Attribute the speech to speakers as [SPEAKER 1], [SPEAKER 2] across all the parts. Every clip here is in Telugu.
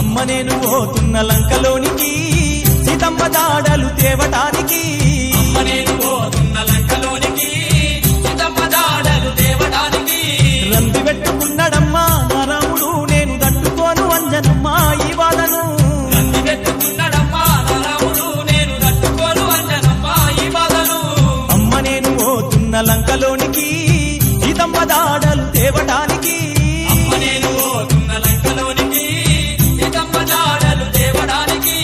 [SPEAKER 1] అమ్మ నేను పోతున్న లంకలోనికి సీతమ్మ జాడలు తేవటానికి
[SPEAKER 2] అమ్మ నేను పోతున్న లంకలోనికి సీతమ్మ జాడలు తేవడానికి
[SPEAKER 1] రంది పెట్టుకున్నాడమ్మా నా రాముడు నేను తట్టుకోను అంజనమ్మా ఈ బాధను
[SPEAKER 2] రంది పెట్టుకున్నాడమ్మా నా రాముడు నేను తట్టుకోను అంజనమ్మా ఈ బాధను
[SPEAKER 1] అమ్మ నేను పోతున్న లంకలోనికి సీతమ్మ జాడలు తేవటానికి
[SPEAKER 2] అమ్మ నేను పోతున్న లంకలోనికి సీతమ్మ జాడలు తేవడానికి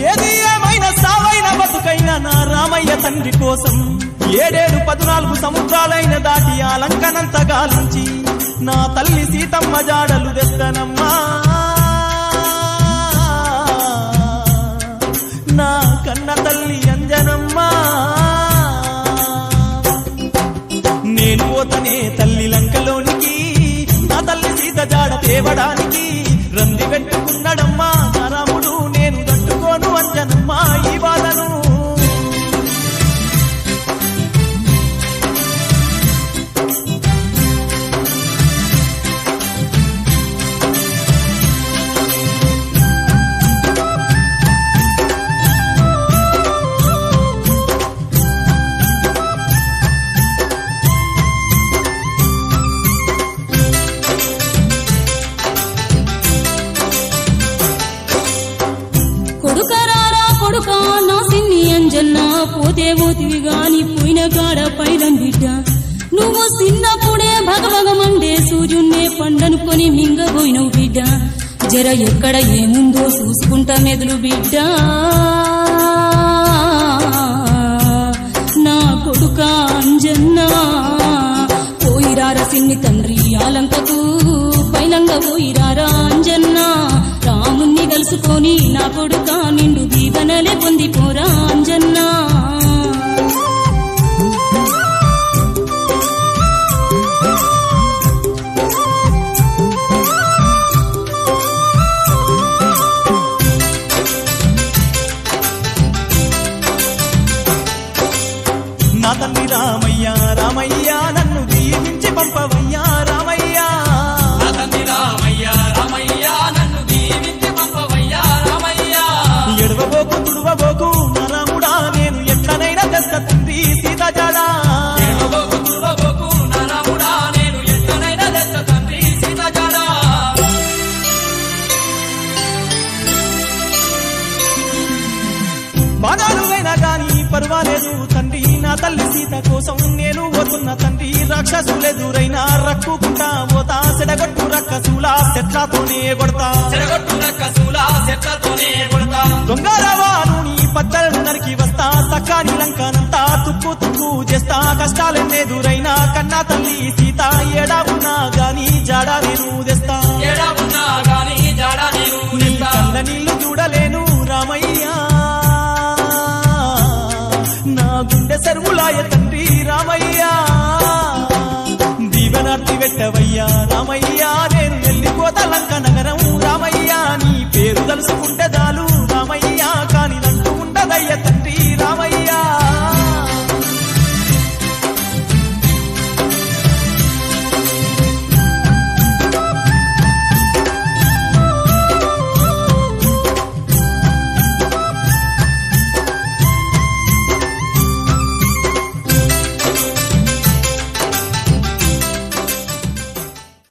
[SPEAKER 1] ఏది ఏమైనా సావైన బతుకైనా నా రామయ్య తండ్రి కోసం 7-14 సముద్రాలైన దాటి ఆ లంకనంత గాలించి నా తల్లి సీతమ్మ జాడలు తెస్తానమ్మా నా కన్న తల్లి అంజనమ్మా నేను పోతనే తల్లి లంకలోనికి నా తల్లి సీత జాడ తేవడానికి రంది పెట్టుకున్నాడమ్మా నా రాముడు నేను తట్టుకోను అంజనమ్మా ఈ బాధను
[SPEAKER 3] కొడుకరారా కొడుకా నా సిన్ని అంజన్న పోతే పోతివి గాని పోయిన కాడ పైలం బిడ్డ నువ్వు చిన్నప్పుడే భగభగమండే సూర్యున్నే పండనుకొని మింగబోయినవు బిడ్డ జర ఎక్కడ ఏముందో చూసుకుంటా మెదులు బిడ్డ నా కొడుకా అంజన్న పోయిరారా సిన్ని తండ్రి ఆలంకకు పైలంగా పోయిరారా అంజన్న రాముణ్ణి కలుసుకొని నా కొడుకా నిండు దీవెనలే పొందిపోరా అంజన్నా
[SPEAKER 1] నా తండ్రి రామయ్య రామయ్య నన్ను దీవించి పంపవయ్యా రామయ్య
[SPEAKER 2] నా తండ్రి రామయ్య రామయ్య నన్ను దీవించి పంపవయ్యా రామయ్య
[SPEAKER 1] ఎడవబోకు తుడవబోకు నా రాముడా నేను ఎట్లనైనా తెస్త తండ్రి సీత జాడా
[SPEAKER 2] ఏడవబోకు తుడవబోకు నా రాముడా నేను ఎట్లనైనా తెస్తా తండ్రి సీత జాడ
[SPEAKER 1] బాధాలువైనా గాని పర్వాలేదు తండ్రి నా తల్లి సీత కోసం నేను పోతున్న తండ్రి రాక్షసులెదురైనా రక్కుకుంటా పోతా సెడగొట్టు రక్కసులా చెట్లతోనే కొడతా
[SPEAKER 2] చెరగొట్టున కసులా చెట్లతోనే కొడతా
[SPEAKER 1] దొంగరవాను నీ పత్తలను నరికి వస్తా సక్కాని లంకనంతా తుక్కు తుక్కు చేస్తా కష్టాలెన్నెదురైనా కన్నా తల్లి సీత ఏడా ఉన్నా గాని జాడా నేను తెస్తా